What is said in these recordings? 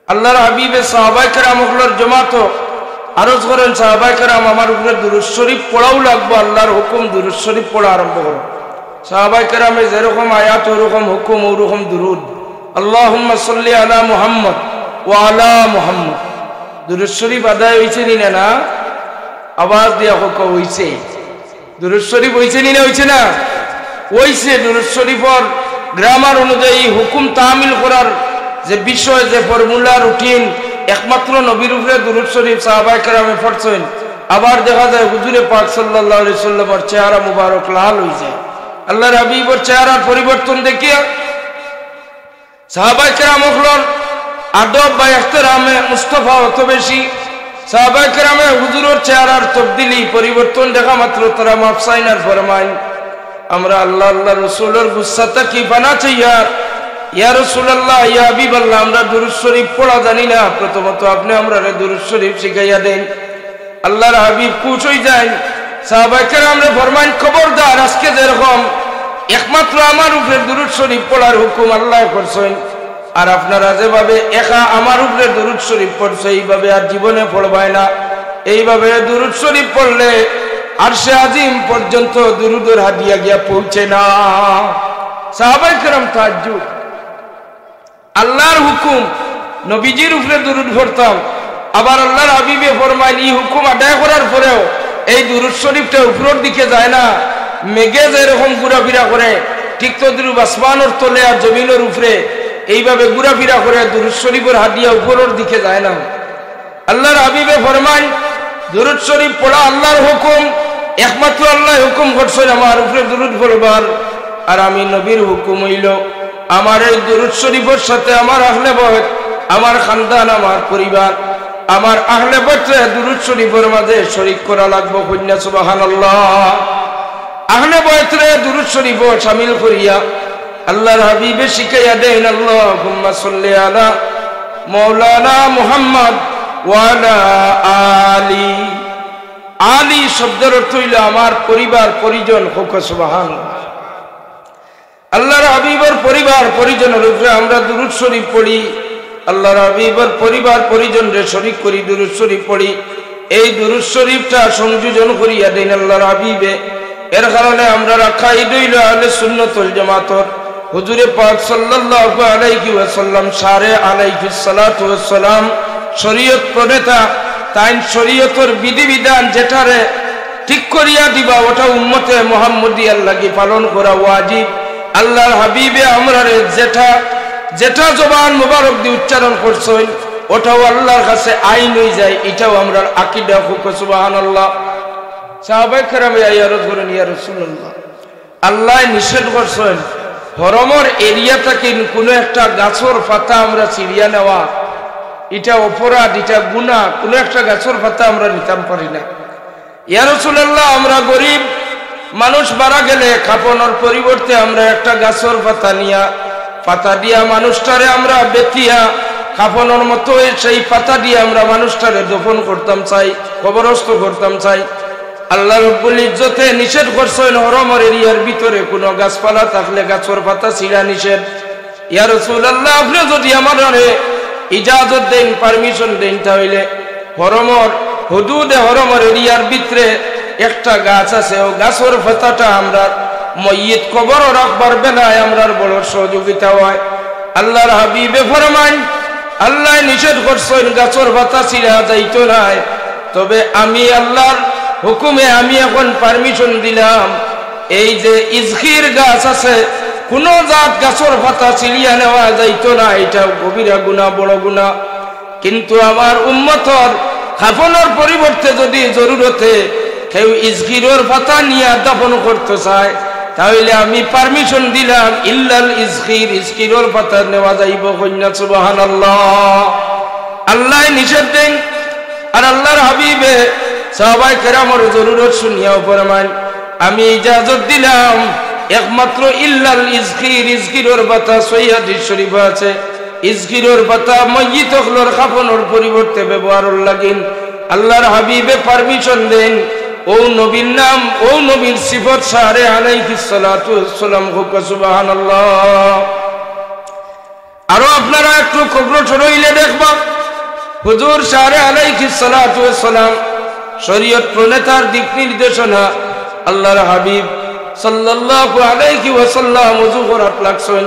আল্লাহর হাবিবে সাহাবায়ে কেরাম হলোর জামাত আরজ করেন সাহাবায়ে কেরাম আমার উপরে দুরূদ শরীফ পড়াও লাগবে আল্লাহর হুকুম দুরূদ শরীফ পড়া আরম্ভ করো সাহাবায়ে কেরামে যেরকম আয়াত ওরকম হুকুম ওরকম দুরূদ আল্লাহুম্মা সাল্লি আলা মুহাম্মদ ওয়া আলা মুহাম্মদ দুরূদ শরীফ আদায় হইছে না না আওয়াজ দিয়া হোক হইছে দুরূদ শরীফ হইছে না হইছে না হইছে দুরূদ শরীফের গ্রামার অনুযায়ী হুকুম তামিল করার যে বিষয় যে ফর্মুলা রুটিন একমাত্র নবীর উপরে দুরূদ শরীফ সাহাবায়ে কেরামে পড়ছেন আবার দেখা যায় হুজুরে পাক সাল্লাল্লাহু আলাইহি সাল্লামের চেহারা মুবারক লাল হয়ে যায় আল্লাহর হাবিবের চেহারার পরিবর্তন দেখিয়া সাহাবায়ে কেরামগুলোর আদব বা ইহতিরামে মুস্তাফা অত বেশি সাহাবায়ে কেরামে হুজুরের চেহারার তবদিলি পরিবর্তন দেখা মাত্র তারা মাফসাইন আর ফরমাইন আমরা আল্লাহ আল্লাহ রাসূলের গুসাতা কি বানা চাইয়া ইয়া রাসূলুল্লাহ ইয়া হাবিবাল্লাহ আমরা দুরূদ শরীফ পড়া জানি না প্রথমত আপনি আমরারে দুরূদ শরীফ শিখাইয়া দেন আল্লাহর হাবিব খুশ হই যায় সাহাবায়ে কেরামরে ফরমান খবরদার আজকে যেরকম একমাত্র আমার উপরে দুরূদ শরীফ পড়ার হুকুম আল্লাহ করেছেন আর আপনারা যেভাবে একা আমার উপরে দুরূদ শরীফ পড়ছে এইভাবে আর জীবনে পড়বায় না এইভাবে দুরূদ শরীফ পড়লে আরশে আজিম পর্যন্ত দুরূদের হাদিয়া গিয়া পৌঁছে না সাহাবায়ে কেরাম তাজ্জুব আল্লাহর হুকুম নবীজির উপরে দুরূদ পড়তাম আবার আল্লাহর হাবিবে ফরমাইন এই হুকুম আদায় করার পরেও এই দুরূদ শরীফটা উপরের দিকে যায় না মেঘে যেরকম ঘোরাফেরা করে ঠিক তদ্রুপ আসমানের তলে আর জমিনের উপরে এইভাবে ঘোরাফেরা করে দুরূদ শরীফের হাদিয়া উপরের দিকে যায় না আল্লাহর হাবিবে ফরমাইন দুরূদ শরীফ পড়া আল্লাহর হুকুম একমাত্র আল্লাহ হুকুম করছেন আমার উপরে দুরূদ পড়বার আর আমি নবীর হুকুম হইল আমার এই দুরূদ শরীফের সাথে আমার আহলে বাইত আমার খানদান আমার পরিবার আমার আহলে বাইতরে দুরূদ শরীফের মাঝে শরীক করা লাগবে কন্যা সুবহানাল্লাহ আহলে বাইতরে দুরূদ শরীফ শামিল করিয়া আল্লাহর হাবিবে শিখাইয়া দেন আল্লাহুম্মা সাল্লি আলা মাওলানা মুহাম্মদ ওয়া আলা আলি আলি শব্দের অর্থ হইল আমার পরিবার পরিজন হোক সুবহানাল্লাহ আল্লাহর হাবিবের পরিবার পরিজনের উপরে আমরা দুরূদ শরীফ পড়ি আল্লাহর হাবিবের পরিবার পরিজনরে শরীক করি দুরূদ শরীফ পড়ি এই দুরূদ শরীফটা সংযোজন করিয়া দেন আল্লাহর হাবিবে এর কারণে আমরা রাখা হইল আহলে সুন্নাত ওয়াল জামাতের হুজুরে পাক সাল্লাল্লাহু আলাইহি ওয়াসাল্লাম সারে আলাইহিস সালাতু ওয়াস সালাম শরীয়ত প্রণেতা তাই শরীয়তের বিধিবিধান যেটারে ঠিক করিয়া দিবা ওটা উম্মতে মুহাম্মদিয়ার লাগি পালন করা ওয়াজিব আল্লাহর হাবিবে আমরারে যেটা যেটা জবান মুবারক দিয়ে উচ্চারণ করছেন ওটাও আল্লাহর কাছে আইন হয়ে যায় এটাও আমরা আকীদা হুক সুবহানাল্লাহ সাহাবায়ে কেরাম আয়ারত করেন ইয়া রাসূলুল্লাহ আল্লাহ নিষেধ করছেন হরমর এরিয়া থেকে কোনো একটা গাছের পাতা আমরা ছিড়িয়া নেওয়া এটা অপরাধ এটা গুনাহ কোনো একটা গাছের পাতা আমরা নিতাম পারি না ইয়া রাসূলুল্লাহ আমরা গরিব মানুষ মারা গেলে কাফনের পরিবর্তে আমরা একটা গাছের পাতা দিয়া মানুষটারে আমরা বেতিয়া কাফনের মতো সেই পাতা দিয়ে আমরা মানুষটারে দফন করতাম চাই কবরস্থ করতাম চাই আল্লাহ রাব্বুল ইজ্জতে নিষেধ করছেন হরমের এরিয়ার ভিতরে কোনো গাছপালা থাকলে গাছের পাতা ছিঁড়া নিষেধ ইয়া রাসূলুল্লাহ আপনি যদি আমারে ইজাজত দেন পারমিশন দেন তাহলে হরমের হুদুদে হরমের এরিয়ার ভিতরে একটা গাছ আছে ও গাছের পাতাটা আমরা ময়িত কবর রাখবার বেলায় আমরার বড় সহযোগিতা হয় আল্লাহর হাবিবে ফরমান আল্লাহ নিষেধ করছেন গাছের পাতা ছিঁড়া যাইতো না তবে আমি আল্লাহর হুকুমে আমি এখন পারমিশন দিলাম এই যে ইজখির গাছ আছে কোন জাত গাছের পাতা ছিঁড়িয়া নেওয়া যাইতো না এটা গভীরা গুনাহ বড় গুনাহ কিন্তু আমার উম্মতর কাফনের পরিবর্তে যদি জরুরতে কেউ ইজখিরের পাতা নিয়ে দাফন করতে চায় তাহলে আমি পারমিশন দিলাম ইল্লাল ইজখির ইজখিরের পাতা নেওয়া যাইব কন্যা সুবহানাল্লাহ আল্লাহ নিষেধ দেন আর আল্লাহর হাবিবে সাহাবায়ে কেরামের জরুরত শুনিয়াও ফরমান আমি ইজাজত দিলাম একমাত্র ইল্লাল ইজখির ইজখিরের পাতা সহিহ হাদিস শরীফে আছে ইজখিরের পাতা ময়িত হলোর কাফনের পরিবর্তে ব্যবহারের লাগিন আল্লাহর হাবিবে পারমিশন দেন ও নবীর নাম ও নবীর সিফত সারে আলাইহিস সালাতু ওয়াস সালাম হুক সুবহানাল্লাহ আরো আপনারা একটু অগ্রসর হইলে দেখবা হুজুর সারে আলাইহিস সালাতু ওয়াস সালাম শরীয়ত প্রণেতার দিক নির্দেশনা আল্লাহর হাবিব সাল্লাল্লাহু আলাইহি ওয়াসাল্লাম ওযু করাত লাগছেন।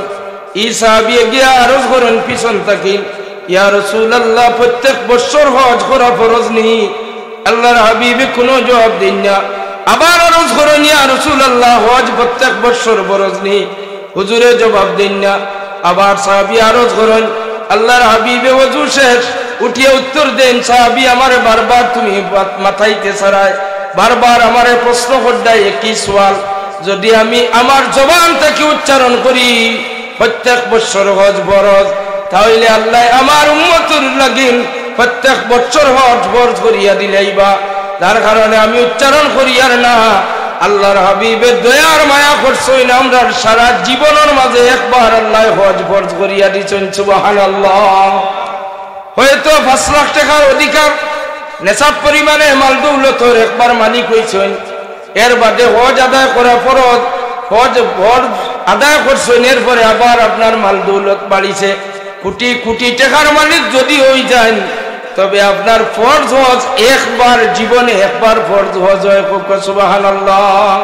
এই সাহাবী গিয়া আরজ করেন পিছন থাকি, ইয়া রাসূলুল্লাহ প্রত্যেক বছর হজ করা ফরজ নি? আল্লাহর হাবিবে কোনো জবাব দেন না। আবার আরজ করেন, ইয়া রাসূলুল্লাহ হজ প্রত্যেক বছর ফরজ নি? হুজুরে জবাব দেন না। আবার সাহাবী আরজ করেন, আল্লাহর হাবিবে ওযু শেষ উঠিয়ে উত্তর দেন, সাহাবী আমারে বারবার তুমি মাথাইতে ছাড়ায়, বারবার আমারে প্রশ্ন করদায় একই সওয়াল। যদি আমি আমার জবান থেকে উচ্চারণ করি প্রত্যেক বছর হজ ফরজ, তাহলে আল্লাহ আমার উম্মতের লাগিন প্রত্যেক বছর হজ ফরজ করিয়া দিলেইবা। তার কারণে আমি উচ্চারণ করি আর না। আল্লাহর হাবিবের দয়ার মায়া করছেন, আমরা সারা জীবনের মাঝে একবার আল্লাহ হজ ফরজ করিয়া দিয়েছেন। সুবহানাল্লাহ। হয়তো 5 লাখ টাকার অধিকার নেশাব পরিমাণে মাল দৌলতর একবার মালিক হয়েছেন, এর বাদে হজ আদায় করা ফরজ, হজ আদায় করছেন, এরপরে আবার আপনার মাল দৌলত বাড়িছে, কোটি কোটি টাকার মালিক যদি হয়ে যান, তবে আপনার ফরজ হজ একবার জীবনে একবার ফরজ হজ হয়। সুবহানাল্লাহ।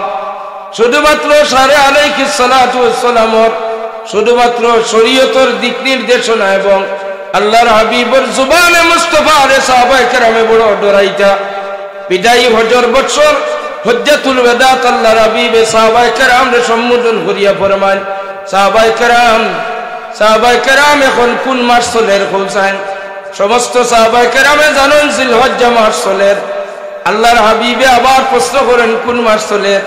শুধুমাত্র সারে আলাইহিস সালাতু ওয়াস সালাম শুধুমাত্র শরীয়তের দিক নির্দেশনা এবং আল্লাহর হাবিবের জুবানে মুস্তাফা আরে সাহাবায়ে কেরামে বড় ডরাইতা। বিদায়ী হজর বছর হজ্জাতুল ওয়াদাত আল্লাহর হাবিবে সাহাবায়ে কেরামরে সম্বোধন করিয়া ফরমান, সাহাবায়ে কেরাম এখন কোন মাস চলের কৌসান? সমস্ত সাহাবায়ে কেরামে জানেন জিলহজ্জা মাস চলের। আল্লাহর হাবিবে আবার প্রশ্ন করেন কোন মাস চলের?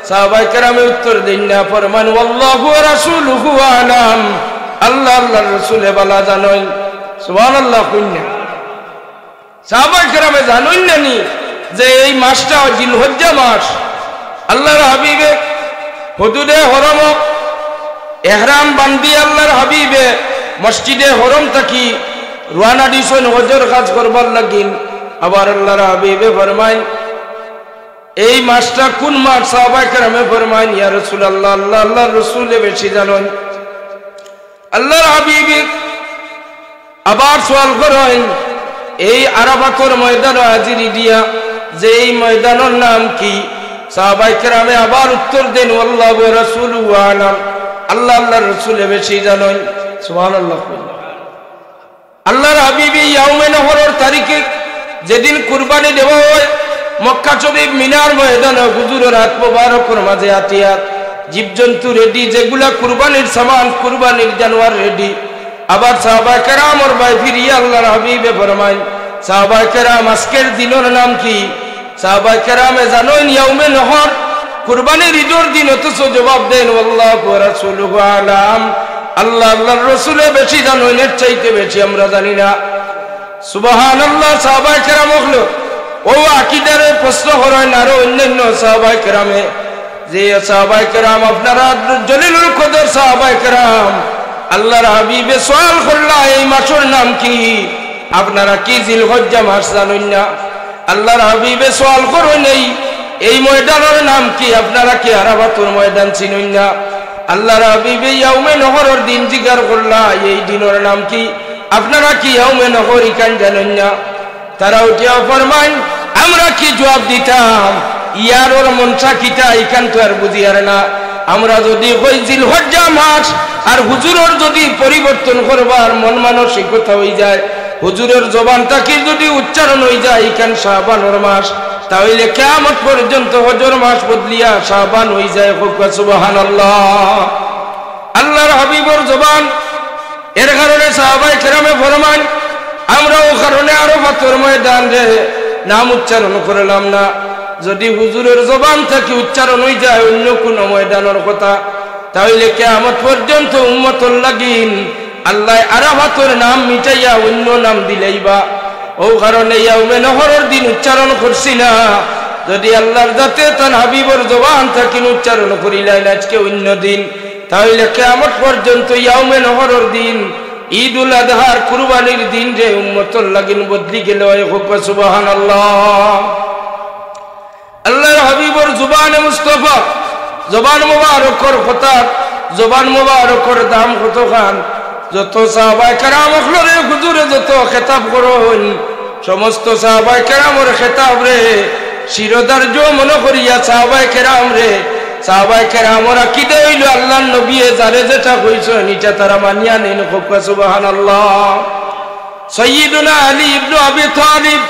সাহাবায়ে কেরামে উত্তর দেন না, ফরমান ওয়াল্লাহু ওয়া রাসূলুহু আলাম, আল্লাহ আল্লাহর রাসূলে বালা জানেন। সুবহানাল্লাহ। কইনা সাহাবায়ে কেরামে জানেন না নি যে এই মাসটা জিলহজ্জা মাস? আল্লাহর হাবিবে হুদুদে হরম ইহরাম বান্ধি আল্লাহর হাবিবে মসজিদে হরম থাকি রওনা দিছেন হজের কাজ করবার লাগিন। আবার আল্লাহর হাবিবে ফরমায় এই মাসটা কোন মাস? সাহাবায়ে কেরামে ফরমায় ইয়া রাসূলুল্লাহ, আল্লাহ আল্লাহর রাসূলে বেশি জানেন। আল্লাহর হাবিবে আবার সওয়াল করেন এই আরাফাতের ময়দান হাজিরি দিয়া যে এই ময়দানের নাম কি? সাহাবায়ে কেরামে আবার উত্তর দেন আল্লাহু ওয়া রাসূলুহু আলাম, আল্লাহ আল্লাহর রাসূলে বেশি জানেন। সুবহানাল্লাহ। আল্লাহর হাবিব ইয়াউমে নহরের তারিখে যেদিন কুরবানি দেওয়া হয় মক্কা শরীফ মিনার ময়দানে হুজুরের হাত মোবারকের মাঝে আতিয়াত জীবজন্তু রেডি, যেগুলা কুরবানির সামান, কুরবানির জানোয়ার রেডি। আবার সাহাবায়ে কেরাম ওর ভাই ফিরিয়ে আল্লাহর হাবিবে ফরমায়, সাহাবায়ে কেরাম আজকের দিনের নাম কি? সাহাবায়ে কেরামে জানেন ইয়াউমে নহর, কুরবানির ঈদের দিন, অথচ জবাব দেন আল্লাহু ওয়া রাসূলুহু আলাম, আল্লাহ আল্লাহর রাসূলে বেশি জানেন, এর চাইতে বেশি আমরা জানি না। সুবহানাল্লাহ। সাহাবায়ে কেরাম হলো ও আকীদারে প্রশ্ন করেন আরো অন্যান্য সাহাবায়ে কেরামে যে সাহাবায়ে কেরাম আপনারা জলিলুল কদর সাহাবায়ে কেরাম আল্লাহর হাবিবে সওয়াল করলা এই মাসের নাম কি? আপনারা কি জিলহজ্জা মাস জানেন না? আল্লাহর হাবিবে সওয়াল করেন এই ময়দানের নাম কি? আপনারা কি আরাফাতের ময়দান চিনেন না? আল্লাহর হাবিবে ইয়াউমে নহরের দিন জিজ্ঞাসা করলা এই দিনের নাম কি? আপনারা কি ইয়াউমে নহর ইকান জানেন না? তারা উঠিয়া ফরমান আমরা কি জবাব দিতাম? ইয়ার ওর মনসা কিটা ইকান তো আর বুঝিয়ার না। আমরা যদি কই জিলহজ্জা মাস আর হুজুরের যদি পরিবর্তন করবার মন মানসিকতা হয়ে যায়, হুজুরের জবানটা কি যদি উচ্চারণ হয়ে যায় ইকান শাবানের মাস, তাহলে কিয়ামত পর্যন্ত হজর মাস বদলিয়া শাবান হয়ে যায়। সুবহানাল্লাহ। আল্লাহর হাবিবের জবান, এর কারণে সাহাবায়ে কেরামে ফরমান আমরাও কারণে আরাফাতের ময়দান রে নাম উচ্চারণ করলাম না। যদি হুজুরের জবান থেকে উচ্চারণ হয়ে যায় অন্য কোন ময়দানের কথা, তাহলে কিয়ামত পর্যন্ত উম্মতের লাগিন আল্লাহ আরাফাতের নাম মিটাইয়া অন্য নাম দিলেইবা। ও কারণে ইয়াউমে নহরের দিন উচ্চারণ করছি না। যদি আল্লাহর যাতে তার হাবিবের জবান থেকে উচ্চারণ করিলেন আজকে অন্য দিন, তাহলে কিয়ামত পর্যন্ত ইয়াউমে নহরের দিন, ঈদুল আযহার কুরবানির দিন যে উম্মতের লাগিন বদলি গেল। সুবহানাল্লাহ। আল্লাহর হাবিবের জবানে মুস্তাফা, জবান মুবারকের কথা, জবান মুবারকের দাম কত খান, যত সাহাবায়ে কেরাম হলরে হুজুরে যত খেতাব করুন সমস্ত সাহাবায়ে কেরামের খেতাব রে শিরোধার্য মনে করিয়া সাহাবায়ে কেরাম রে সাহাবায়ে কেরামরা আকীদা হইল আল্লাহর নবী যারে যেটা কইছেন এটা তারা মানিয়া নেন সুবহানাল্লাহ। সাইয়্যিদুনা আলী ইবনে আবি তালিব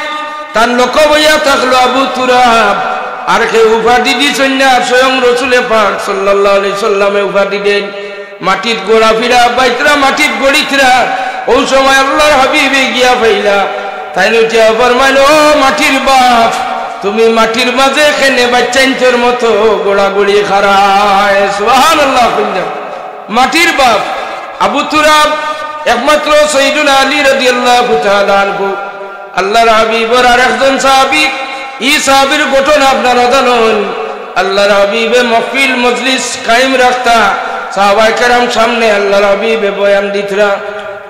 তার লোক বইয়া থাকলো আবু তুরাব আর কেউ উপাধি দিছেন না স্বয়ং রাসূলে পাক সাল্লাল্লাহু আলাইহি সাল্লামে উপাধি দেন মাটির গোড়া ফিরা বাইতরা মাটির গড়িতরা ওই সময় আল্লাহর হাবিবে গিয়া পাইলা তাই উঠিয়া ফরমাইল ও মাটির বাপ তুমি মাটির মাঝে খেনে বাচ্চাইন্তর মতো গোড়াগড়ি খারায় সুবহানাল্লাহ। মাটির বাপ আবু তুরাব একমাত্র সাইয়্যিদুনা আলী রাদিয়াল্লাহু তাআলা আনহু আল্লাহর হাবিবের আরেকজন সাহাবী এই সাহাবীর ঘটনা আপনারা জানেন। আল্লাহর হাবিবে মাহফিল মজলিস কায়েম রাখতা সাহাবায়ে কেরাম সামনে আল্লাহর হাবিবে বয়ান দিতরা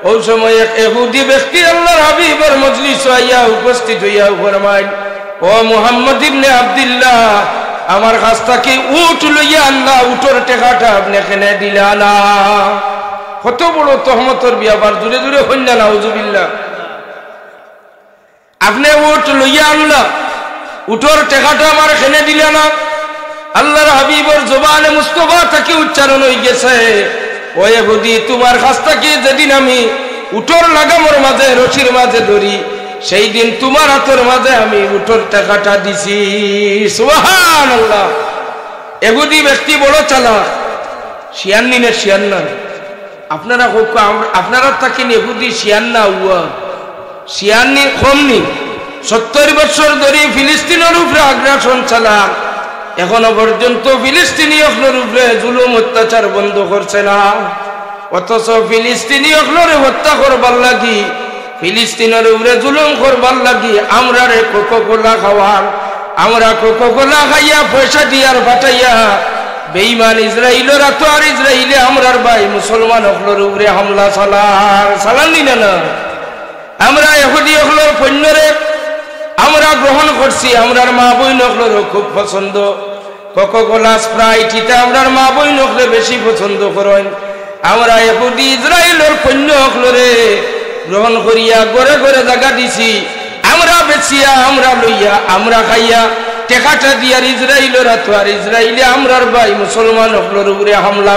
ওই সময় এক ইহুদি ব্যক্তি আল্লাহর হাবিবের মজলিসে আইয়া উপস্থিত হইয়া ফরমায় ও মুহাম্মদ ইবনে আব্দুল্লাহ আমার কাছ থেকে উট লইয়া আল্লাহ উটের টাকাটা আপনি কেনে দিলা না। কত বড় তহমতর ব্যাপার দূরে দূরে হইল না নাউজুবিল্লাহ। আপনি উট লইয়া আনলা উটের টাকাটা আমার কেনে দিলা না। আল্লাহর হাবিবের জবানে মুস্তাফা থেকে উচ্চারণ হয়ে গেছে ও ইহুদি তোমার কাছ থেকে যেদিন আমি উটের লাগামর মাঝে রশির মাঝে ধরি সেই দিন তোমার হাতের মাঝে আমি উটের টাকাটা দিছি সুবহানাল্লাহ। ইহুদি ব্যক্তি বড় চালাক শিয়ান্নি না শিয়ান্না আপনারা আপনারা থাকেন ইহুদি শিয়ান্না হুয়া শিয়ান্নি কমনি 70 বছর ধরে ফিলিস্তিনের উপরে আগ্রাসন চালাক এখনো পর্যন্ত ফিলিস্তিনীয়দের উপরে জুলুম অত্যাচার বন্ধ করছে না। অথচ ফিলিস্তিনীয়দের হত্যা করবার লাগি ফিলিস্তিনের উপরে জুলুম করবার লাগি আমরা রে কোকোকোলা খাওয়ান আমরা কোকোকোলা খাইয়া পয়সা দিয়ার ফাটাইয়া বেঈমান ইসরাইলরা তো আর ইসরাইলে আমরার ভাই মুসলমান হকলের উপরে হামলা চালানি না আমরা ইহুদি হকলের পণ্যরে আমরা গ্রহণ করছি আমরার মা বোন হকলেরও খুব পছন্দ কোকোকোলা স্প্রাইট এটা আমরার মা বোন হকলে বেশি পছন্দ করেন আমরা ইহুদি ইসরাইলের পণ্য হকলরে গ্রহণ করিয়া ঘরে ঘরে জায়গা দিছি আমরা বেচিয়া আমরা লইয়া আমরা খাইয়া টেকাটা দিয়ার ইসরাইলরা তো আর ইসরাইলে আমরার ভাই মুসলমান হকলের উপরে হামলা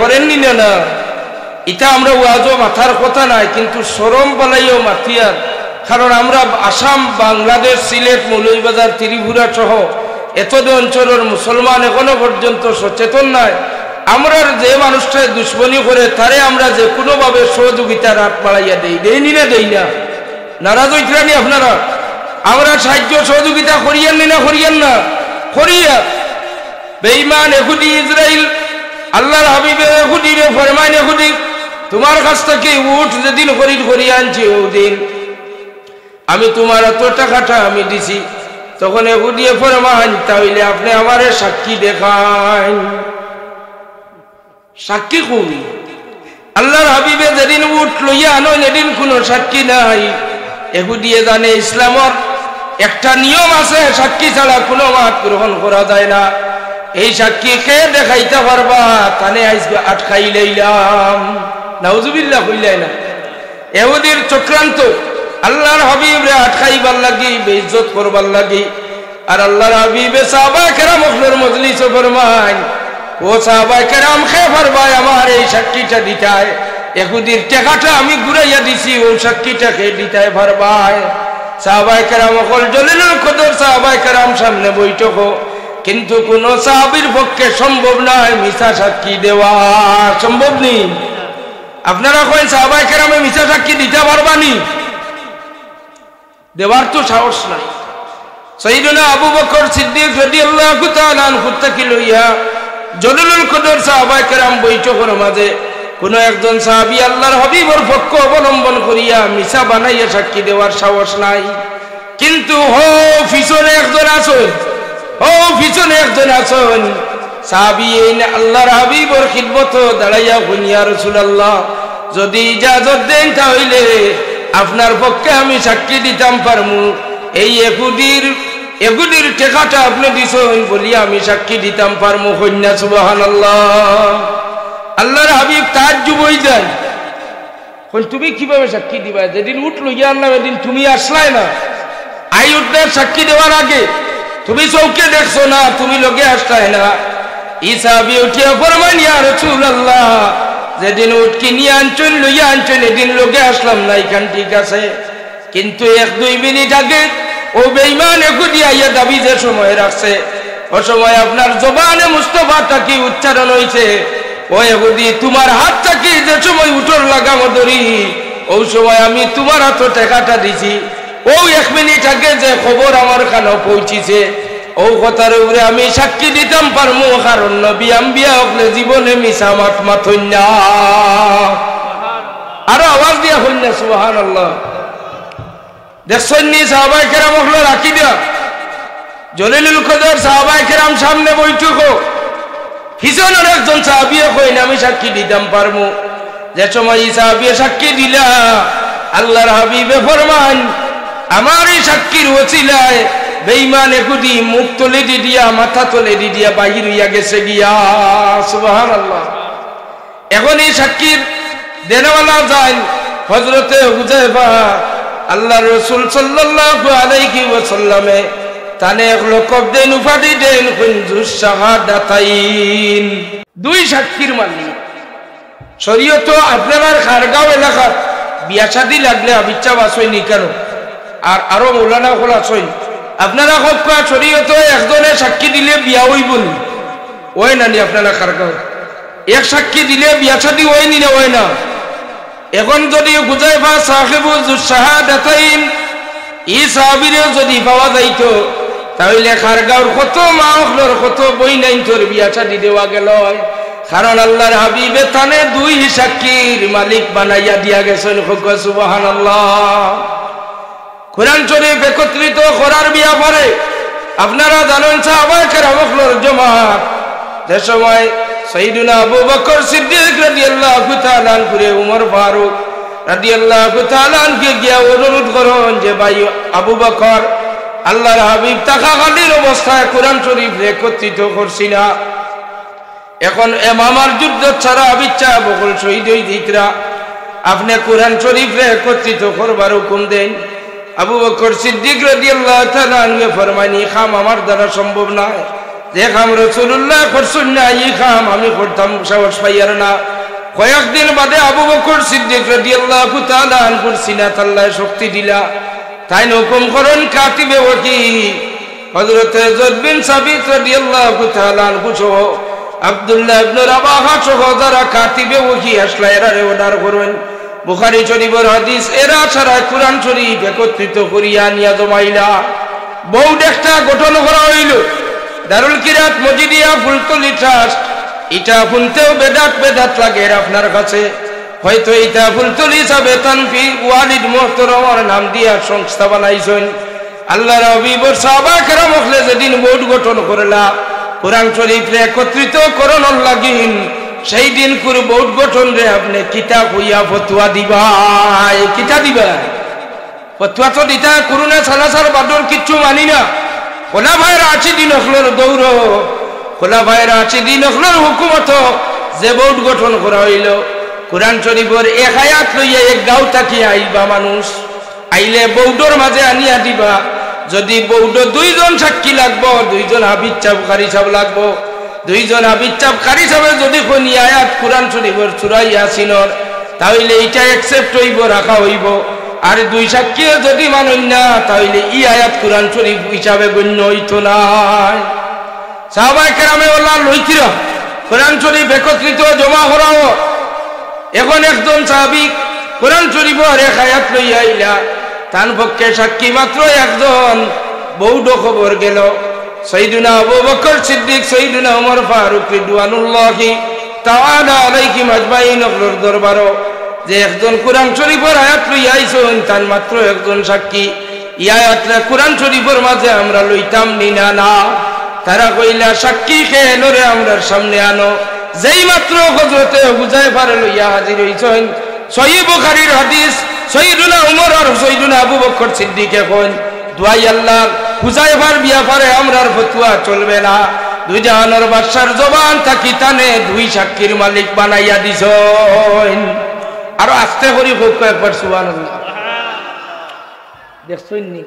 করেননি না। এটা আমরা ওয়াজও মাথার কথা নাই কিন্তু শরম পালাইও মাথিয়ার কারণ আমরা আসাম বাংলাদেশ সিলেট মৌলভীবাজার ত্রিপুরা সহ এতদ অঞ্চলের মুসলমান এখনো পর্যন্ত সচেতন নাই। আমরা যে মানুষটা দুশ্মনী করে তারে আমরা যে কোনোভাবে সহযোগিতার হাত বাড়াইয়া দেইনি না দেই না নারাজ হইতরানি আপনারা আমরা সাহায্য সহযোগিতা করিয়েন না করিয়া বেঈমান ইহুদি ইসরাইল আল্লাহর হাবিবে ইহুদি রে ফরমান ইহুদি তোমার কাছ থেকে উট যেদিন খরিদ করিয়া আনছি ওদিন আমি তোমার এত টাকাটা আমি দিছি তখন ইহুদি ফরমান তাইলে আপনি আমারে সাক্ষী দেখান। সাক্ষী কই আল্লাহর হাবিবে যেদিন উট লইয়া আনেন এদিন কোনো সাক্ষী নাই। ইহুদিয়ে জানে ইসলামের একটা নিয়ম আছে সাক্ষী ছাড়া কোনো মাত গ্রহণ করা যায় না। এই সাক্ষী কে দেখাইতে পারবা তানে আজকে আটকাই লইলাম নাউজুবিল্লাহ কইলাই না। ইহুদির চক্রান্ত আল্লাহর হাবিবরে আটকাইবার লাগি বেইজ্জত করবার লাগি আর আল্লাহর হাবিবে সাহাবায়ে কেরাম হকলের মজলিসে ফরমান ও সাহাবায়ে কেরাম খে ফরমায় আমার এই সাক্ষীটা দিতায় ইহুদির টাকাটা আমি ঘুরাইয়া দিছি ও সাক্ষীটা কে দিতায় ফরমায়। সাহাবায়ে কেরাম হকল জলিলুল কদর সাহাবায়ে কেরাম সামনে বৈঠক কিন্তু কোন সাহাবীর পক্ষে সম্ভব নয় মিথ্যা সাক্ষী দেওয়া সম্ভব নেই। আপনারা কই সাহাবায়ে কেরামে মিথ্যা সাক্ষী দিতে পারবানি দেওয়ার তো সাহস নাই। সাইয়্যিদুনা আবু বকর সিদ্দিক রাদিয়াল্লাহু তাআলা আনহু থেকে লইয়া জলিলুল কদর সাহাবায়ে কেরাম বৈঠকের মাঝে কোন একজন সাহাবী আল্লাহর হাবিবের পক্ষ অবলম্বন করিয়া মিছা বানাইয়া সাক্ষী দেওয়ার সাহস নাই। কিন্তু পিছনে একজন আছেন সাহাবী আল্লাহর হাবিবের খিদমত দাঁড়াইয়া ইয়া রাসূলুল্লাহ যদি ইজাজত দেন তাহলে আপনার পক্ষে আমি সাক্ষী দিতাম পারমু এই এগুদির টাকাটা আপনি দিছেন বলিয়া আমি সাক্ষী দিতাম পারমু কন্যা সুবহানাল্লাহ। আল্লাহর হাবিব তাজ্জুব হয়ে যায় তুমি কিভাবে সাক্ষী দিবা? যেদিন উঠ লইয়া আনলাম এদিন তুমি আসলাই না। আই উঠদের সাক্ষী দেওয়ার আগে তুমি চৌকে দেখছো না, তুমি লোকে আসলাই না। ইসাবি উঠিয়া ফরমান ইয়া রাসূলুল্লাহ, যেদিন উঠ কিনিয়া আনছেন লইয়া আনছেন এদিন লোকে আসলাম না, এখান ঠিক আছে, কিন্তু 1-2 মিনিট আগে ও বেঈমান একুদি আইয়া দাবি যে সময় রাখছে ও সময় আপনার জবানে মুস্তাফাটা কি উচ্চারণ হইছে, ও একুদি তোমার হাতটা কি যে সময় উঠর লাগাম ধরি ও সময় আমি তোমার হাতে টাকাটা দিছি, ও 1 মিনিট আগে যে খবর আমার কানে পৌঁছিছে ও কথার উপরে আমি সাক্ষী দিতাম পারমু, কারণ নবী আম্বিয়া হকলে জীবনে মিছা মাত মাথইন না। আরো আওয়াজ দিয়া হইন না সুবহানাল্লাহ। দেখছেন নি সাহাবায়ে কেরাম হকলে রাখি দিয়া জলিলুল কদর সাহাবায়ে কেরাম সামনে বৈঠক, পিছনের একজন সাহাবী কইন আমি সাক্ষী দিতাম পারমু। যে সময় সাহাবী সাক্ষী দিলা আল্লাহর হাবিবে ফরমান আমার এই সাক্ষীর ওসিলায় বেঈমান একুদি মুখ তুলে দিয়া মাথা তুলে দিয়া বাহির হইয়া গেছে গিয়া। সুবহানাল্লাহ। এখন এই সাক্ষীর দেনওয়ালা যান হযরতে হুযায়ফা, আল্লাহর রাসূল সাল্লাল্লাহু আলাইহি ওয়াসাল্লামে তানে এক লকব দেন, উপাধি দেন কুনজুস শাহাদাতাইন, 2 সাক্ষীর মালিক। শরীয়ত আপনার খারগাঁও এলাকার বিয়া শাদী লাগলে আবিচ্ছা বাসইনি কেন? আর আরো মৌলানা হল আছেন আপনারা হক শরীয়ত একজনে সাক্ষী দিলে বিয়া হইব নি? ওই না নি আপনারা খারগাঁও এক সাক্ষী দিলে বিয়া শাদী হয়নি না? হয় না। এখন যদি হুযায়ফা সাহিবু যুস শাহাদাতাইন এই সাহাবীরে যদি পাওয়া যাইতো তাহলে খারগাঁওর কত মা হলর কত বই নাইন তোর বিয়া শাদী দেওয়া গেল, কারণ আল্লাহর হাবিবে তানে 2 সাক্ষীর মালিক বানাইয়া দিয়া গেছেন। সুবহানাল্লাহ। কুরআন শরীফ একত্রিত করার ব্যাপারে আপনারা জানেন সাহাবায়ে কেরামর জামাত যে সময় সাইয়্যিদুনা আবু বকর সিদ্দিক রাদিয়াল্লাহু তাআলা আনহু উমর ফারুক রাদিয়াল্লাহু তাআলা আনকে গিয়া অনুরোধ করেন যে ভাই আবু বকর, আল্লাহর হাবিব তাকাগালির অবস্থায় কুরআন শরীফ একত্রিত করছি না, এখন এমামার যুদ্ধ ছাড়া আবিচ্ছা বকল শহীদ হই দিকরা আপনি কুরআন শরীফ একত্রিত করবার হুকুম দেন। আবু বকর সিদ্দিক রাদিয়াল্লাহু তাআলা আনহু ফরমানি খাম আমার দ্বারা সম্ভব না, যে খাম রাসূলুল্লাহ করছেন না এই খাম আমি করতাম সাহস পাইয়ার না। কয়েকদিন বাদে আবু বকর সিদ্দিক রাদিয়াল্লাহু তাআলা আনহুর সিনাত আল্লাহ শক্তি দিলা, তাই হুকুম করেন কাতিবে ওহি হযরত যায়েদ বিন সাবিত রাদিয়াল্লাহু তাআলা আনহু সহ আব্দুল্লাহ ইবনে রাবাহা সহ যারা কাতিবে ওহি আসলা এরারে অর্ডার করেন বুখারী শরীফের হাদিস এরা ছাড়া কুরআন শরীফ একত্রিত করিয়া নিয়া জমাইলা। বহু একটা গঠন করা হইল দারুল কিরাত মজিদিয়া ফুলতলি ট্রাস্ট। এটা শুনতেও বেদাত লাগে আপনার কাছে, হয়তো এটা ফুলতলি হিসাবে তানফির ওয়ালিদ মুহতারামার নাম দিয়া সংস্থা বানাইছেন। আল্লাহর হাবিবর সাহাবায়ে কেরাম হলে যেদিন বোর্ড গঠন করলা কুরআন শরীফ একত্রিত করণর লাগিন, সেই দিন করে বোর্ড গঠন রে আপনি কিতাব হইয়া ফতোয়া দিবা। কিতা দিবা ফতোয়া তো দিতা করুণা সালাসার বাদর কিচ্ছু মানি না। খোলা ভাইয়ের 80 দিন হলর দৌড়, খোলা ভাইয়ের 80 দিন হলর হুকুমত যে বোর্ড গঠন করা হইল কুরআন শরীফের এক আয়াত লইয়া এক গাঁও থাকি আইবা মানুষ আইলে বৌডর মাঝে আনিয়া দিবা। যদি বৌড 2 জন সাক্ষী লাগবো, 2 জন হাবিজ সাহেব কারি সাহেব লাগবো, 2 জন হাবিজ সাহেব কারি সাহেব যদি কোন আয়াত কুরআন শরীফের সূরা ইয়াসিনের তাহলে এটা অ্যাকসেপ্ট হইব, রাখা হইব। আর 2 সাক্ষী যদি মানেন না তাহলে এই আয়াত কুরআন শরীফ হিসাবে গণ্য হইতো না। সাহাবায়ে কেরামে আল্লাহ লইতিরা কুরআন শরীফ একত্রিত জমা করাও। এখন একজন সাহাবী কুরআন শরীফের এক আয়াত লইয়া আইলা, তার পক্ষে সাক্ষী মাত্র একজন, বৌড খবর গেল সাইয়্যিদুনা আবু বকর সিদ্দিক, সাইয়্যিদুনা ওমর ফারুক রিদওয়ানুল্লাহি তাআলা আলাইহিম আজমাইন হজুর দরবার যে একজন কুরআন শরীফের আয়াত লইয়া আইছেন, তার মাত্র একজন সাক্ষী। এই আয়াতটা কুরআন শরীফের মাঝে আমরা লইতাম নিনা না। তারা কইলা সাক্ষী খেয়ে নরে আমরার সামনে আনো। যেই মাত্র হযরতে হুযায়ফার লইয়া হাজির হইছেন, সহিহ বুখারীর হাদিস, সাইয়্যিদুনা ওমর আর সাইয়্যিদুনা আবু বকর সিদ্দিক এখন দুয়াই আল্লাহ হুযায়ফার ব্যাপারে আমরার ফতোয়া চলবে না। 2 জাহানের বাদশার জবান থাকি তানে 2 সাক্ষীর মালিক বানাইয়া দিছেন। আরো আস্তে করি হোক একবার সুবহানাল্লাহ। দেখছেন নি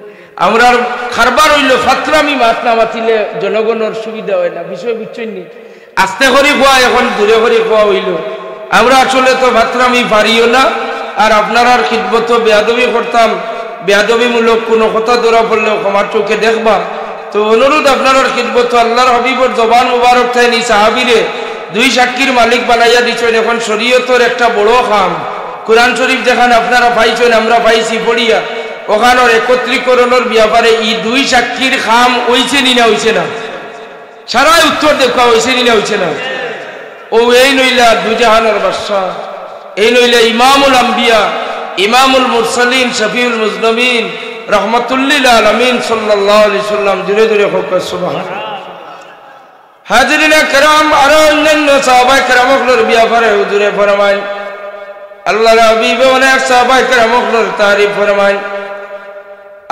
আমরা খারবার হইল ফাতরামি মাত না মাতিলে জনগণের সুবিধা হয় না, বিষয় বুঝছেন নি? আস্তে করি খোয়া এখন দূরে করি খোয়া হইল। আমরা আসলে তো ফাতরামি পারিও না, আর আপনার খিদমত বেয়াদবি করতাম, বেয়াদবিমূলক কোনো কথা ধরা পড়লেও ক্ষমার চোখে দেখবা। তো অনুরোধ আপনার খিদমত আল্লাহর হাবিবর জবান মুবারক থাইনি সাহাবীরে দুই সাক্ষীর মালিক বানাইয়া দিছেন। এখন শরীয়তের একটা বড় কাম, কোরআন শরীফ যেখানে আপনারা পাইছেন আমরা পাইছি পড়িয়া, ওখানোর একত্রীকরণের ব্যাপারে এই দুই সাক্ষীর খাম হইছে নি না হইছে না? সারাই উত্তর দেখা হইছে নি না হইছে না? ও এই নইলা দুজাহানের বাদশা, এই নইলা ইমামুল আম্বিয়া, ইমামুল মুরসালিন, শফিউল মুজনবিন, রহমাতুল্লিল আলামিন সাল্লাল্লাহু আলাইহি সাল্লাম। জোরে জোরে হোক সুবহানাল্লাহ। হাজিরিনে কেরাম, আরো অন্যান্য সাহাবায়ে কেরামগুলোর ব্যাপারে হুজুরে ফরমায়, আল্লাহর হাবিবে অনেক সাহাবায়ে কেরামগুলোর তারিফ ফরমায়।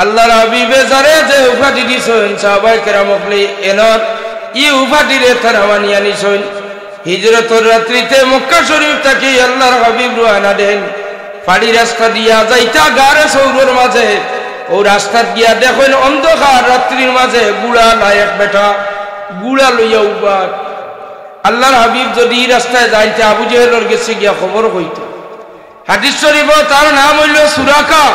আল্লাহর হাবিবে যারে যে উপাধি দিছেন সাহাবায়ে কেরামগুলি এনর ই উপাধিরে তারা মানিয়া নিছেন। হিজরতের রাত্রিতে মক্কা শরীফ থেকে আল্লাহর হাবিব রওনা দেন, পাড়ি রাস্তা দিয়া যাইতা গারে সৌরের মাঝে, ও রাস্তা গিয়া দেখেন অন্ধকার রাত্রির মাঝে গুড়া লায়ক বেটা গুড়া লইয়া উবার। আল্লাহর হাবিব যদি এই রাস্তায় যাইতে আবু জেহেলের গেছে গিয়া খবর হইত। হাদিস শরীফ তার নাম হইল সুরাকা।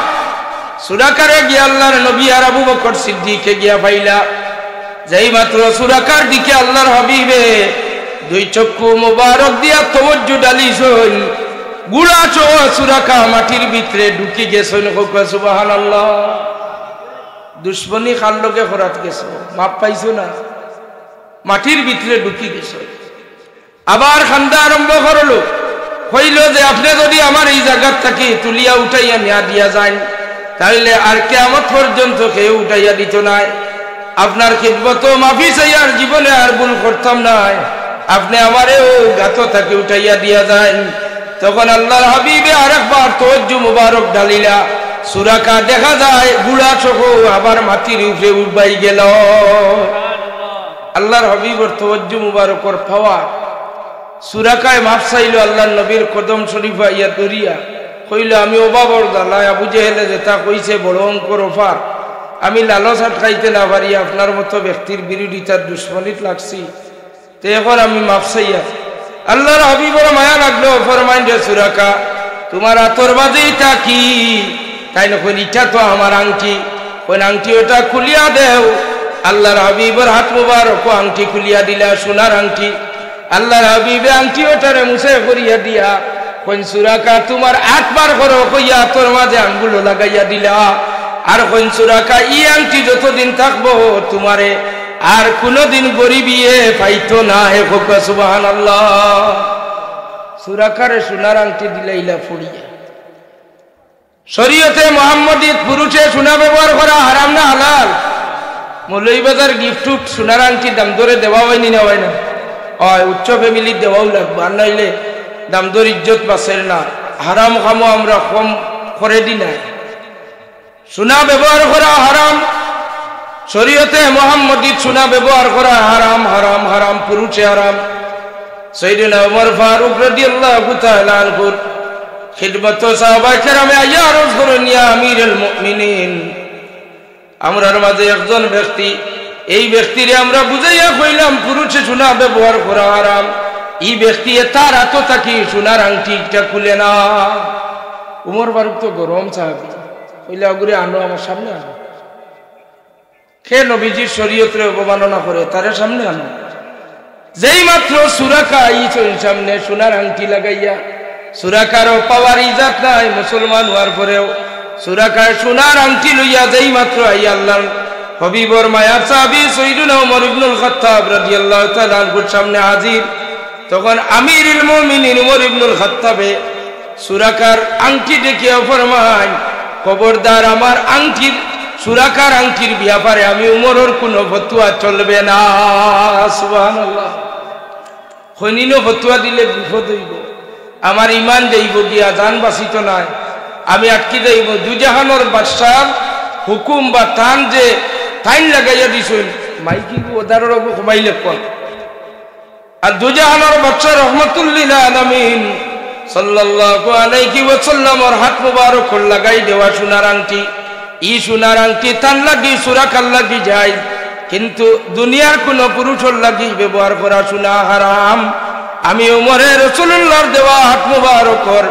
সুরাকারে গিয়া আল্লাহর নবী আর আবু বকর সিদ্দিকে গিয়া পাইলা। যেই মাত্র সুরাকার দিকে আল্লাহর হাবিবে দুই চক্ষু মোবারক দিয়া তওজ্জু ডালিছেন, গুড়া চো সুরাকা মাটির ভিতরে ঢুকি গেছেন। সুবহানাল্লাহ। দুশ্মনী খাল লোকে খরাত গেছো, মাপ পাইছো না, মাটির ভিতরে ঢুকি গেছো। আবার খান্দা আরম্ভ করলো, কইল যে আপনি যদি আমার এই জায়গার থাকি তুলিয়া উঠাইয়া নিয়া দিয়া যান, তাহলে আর কিয়ামত পর্যন্ত কেউ উঠাইয়া দিত নাই। আপনার খিদমত মাফি চাইয়ার জীবনে আর ভুল করতাম নাই, আপনি আমারেও গাত থাকি উঠাইয়া দিয়া যান। তখন আল্লাহর হাবিবে আরেকবার তওজ্জু মুবারক ঢালিলা। সুরাকা দেখা যায় গুড়া চোখ আবার মাটির উপরে উঠবাই গেল। আল্লাহর হাবিবর তওজ্জু মুবারকর পাওয়া সুরাকায় মাফ চাইল। আল্লাহর নবীর কদম শরীফা ইয়া দরিয়া কইল, আমি অবাবর দালাই আবু জেহেলে যেটা কইছে বড় অঙ্কর অফার, আমি লালচ আটকাইতে না পারি, আপনার মতো ব্যক্তির বিরোধিতার দুশ্মনিত লাগছি, তো এখন আমি মাফ চাইয়া। আল্লাহর হাবিবর মায়া লাগলো, ফরমাইন রে সুরাকা তোমার আতর বাজে এটা কি? তাই না কইন ইটা তো আমার আংটি। কইন আংটি ওটা খুলিয়া দেও। আল্লাহর হাবিবর হাত মুবারক আংটি খুলিয়া দিলা, সোনার আংটি। আল্লাহর হাবিবে আংটি ওটারে মুছে করিয়া দিয়া কইন সুরাকা তোমার 8 বার করো কইয়া তোর মাঝে আঙ্গুল লাগাইয়া দিলা। আর কইন সুরাকা ই আংটি যতদিন থাকবো তোমারে আর কোনদিন গরিবিয়ে পাইতো না। হে সুবহানাল্লাহ। সুরাকারে সোনার আংটি দিলাইলা ফুড়িয়া। শরীয়তে মুহাম্মদীত পুরুষে সোনা ব্যবহার করা হারাম না হালাল? মৌলভীবাজার গিফট সোনার আংটি দাম ধরে দেওয়া হয়নি না হয় না? হয়, উচ্চ ফ্যামিলির দেওয়াও লাগবে, আর নাইলে দাম ধরে ইজ্জত বাঁচের না। হারাম খামো আমরা কম করে দি না। সোনা ব্যবহার করা হারাম, শরীয়তে মুহাম্মদীত সোনা ব্যবহার করা হারাম, হারাম হারাম, পুরুষে হারাম। সাইয়েদনা ওমর ফারুক রাদিয়াল্লাহু তাআলা আনহু খিদমত সাহাবায়ে কেরামে আইয়া আরজ করেন, ইয়া আমিরুল মুমিনিন, আমরার মাঝে একজন ব্যক্তি, এই ব্যক্তিরে আমরা বুঝাইয়া কইলাম পুরুষে সোনা ব্যবহার করা হারাম। এই ব্যক্তি তার হাত থাকি সোনার আংটিটা খুলে না। ওমর ফারুক তো গরম সাহাবী, কইলা ওগুরে আনো আমার সামনে আনো। কে নবীজির শরীয়তের অবমাননা করে তার সামনে আনো। যেই মাত্র সুরাকা আইছেন সামনে সোনার আংটি লাগাইয়া, সুরাকারও পাওয়ার ইজাত নাই মুসলমান হওয়ার পরেও, সুরাকায় সোনার আংটি লইয়া যেই মাত্র আইয়া আল্লাহর হাবিবর মায়ার সাহাবী সাইয়েদনা ওমর ইবনুল খাত্তাব রাদিয়াল্লাহু তাআলা আনহুর সামনে হাজির। তখন আমিরুল মুমিনিন ওমর ইবনুল খাত্তাবে সুরাকার আংটি দেখিয়া ফরমান, খবরদার আমার আংটির সুরাকার আংটির ব্যাপারে আমি উমরের কোনো ফতোয়া চলবে না। সুবহানাল্লাহ। খনিনো ফতোয়া দিলে বিপদ হইব, আমার ইমান যাইব গিয়া, জান বাঁচিত নাই, আমি আটকি যাইব। দুজাহানের বাদশার হুকুম বা টান যে টাইম লাগাইয়া দিছেন, মাইকি ওদারের কমাইলে কোন। আর দুজাহানের বাদশা রহমাতুল লিল আলামিন সাল্লাল্লাহু আলাইহি ওয়াসাল্লামর হাত মুবারক লাগাই দেওয়া সোনার আংটি, ই সোনার আংটি তার লাগি সুরাকার লাগি যায়, কিন্তু দুনিয়ার কোন পুরুষের লাগি ব্যবহার করা সোনা হারাম। আমি উমরের রাসূলুল্লাহর দেওয়া হাত মুবারকর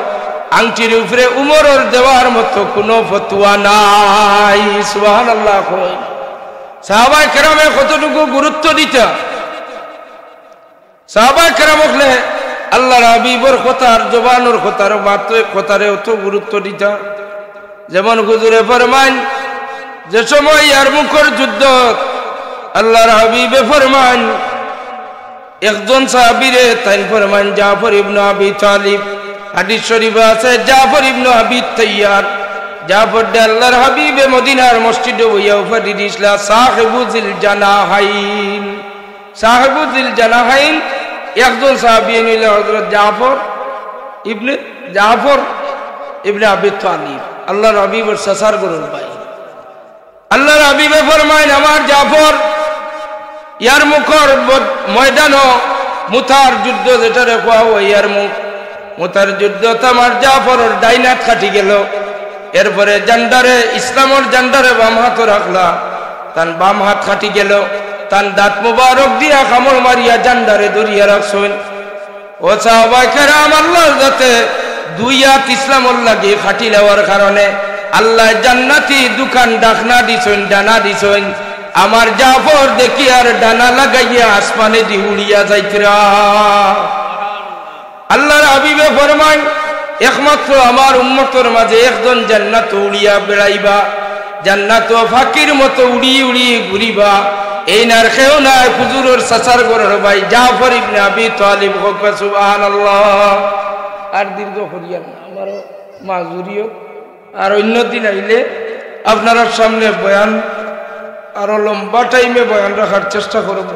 আংটির উপরে উমরের দেওয়ার মতো কোনো ফতোয়া নাই। সুবহানাল্লাহ। কই সাহাবায়ে কেরামে কতটুকু গুরুত্ব দিতা, সাহাবায়ে কেরাম হলে আল্লাহর হাবিবর কথার জবানের কথার মাত্র কথারে অত গুরুত্ব দিতা। যেমন হুজুরে ফরমান, যে সময় ইয়ারমুকের যুদ্ধ আল্লাহর হাবিবে ফরমান একজন সাহাবীরে তাই ফরমান জাফর ইবনে আবি তালিব, হাদিস শরীফে আছে জাফর ইবনে আবি তাইয়ার, জাফর দে আল্লাহর হাবিবে মদিনার মসজিদে বইয়া উফাদি দিছলা সাহিবুল জানাহাইন। সাহিবুল জানাহাইন একজন সাহাবী নিল হযরত জাফর ইবনে আবি তালিব, আল্লাহর হাবিবের সাসার গরুর ভাই। আল্লাহর হাবিবে ফরমায় আমার জাফর ইয়ারমুকের ময়দান মুতার যুদ্ধ যেটা রেখা হয় ইয়ারমুক মুতার যুদ্ধ আমার জাফরের ডাইনাত কাটি গেল। এরপরে জান্ডারে ইসলামের জান্ডারে বাম হাত রাখলা, তার বাম হাত কাটি গেল, তার দাঁত মুবারক দিয়া কামড় মারিয়া জান্ডারে ধরিয়া রাখছেন। ও সাহাবায়ে কেরাম, আল্লাহর যাতে দুই হাত ইসলামের লাগি খাটি নেওয়ার কারণে আল্লাহ জান্নাতি দোকান ডাকনা দিছেন, ডানা দিছেন। আমার জাফর দেখি আর ডানা লাগাইয়া আসমানে দি উড়িয়া যাইতরা। আল্লাহর হাবিবে ফরমান একমাত্র আমার উম্মতের মাঝে একজন জান্নাত উড়িয়া বেড়াইবা, জান্নাত ফাকির মতো উড়িয়ে উড়িয়ে ঘুরিবা। এই নার কেউ নাই হুজুরের চাচার ঘরের ভাই জাফর ইবনে আবি তালিব। সুবহানাল্লাহ। আর দীর্ঘ করিয়ান না, আমারও মাজুরিও আর অন্য দিন আইলে আপনার সামনে বয়ান আরো লম্বা টাইমে বয়ান রাখার চেষ্টা করব।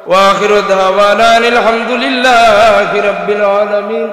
ওয়া আখিরু দাওয়ানা আলহামদুলিল্লাহি রাব্বিল আলামিন।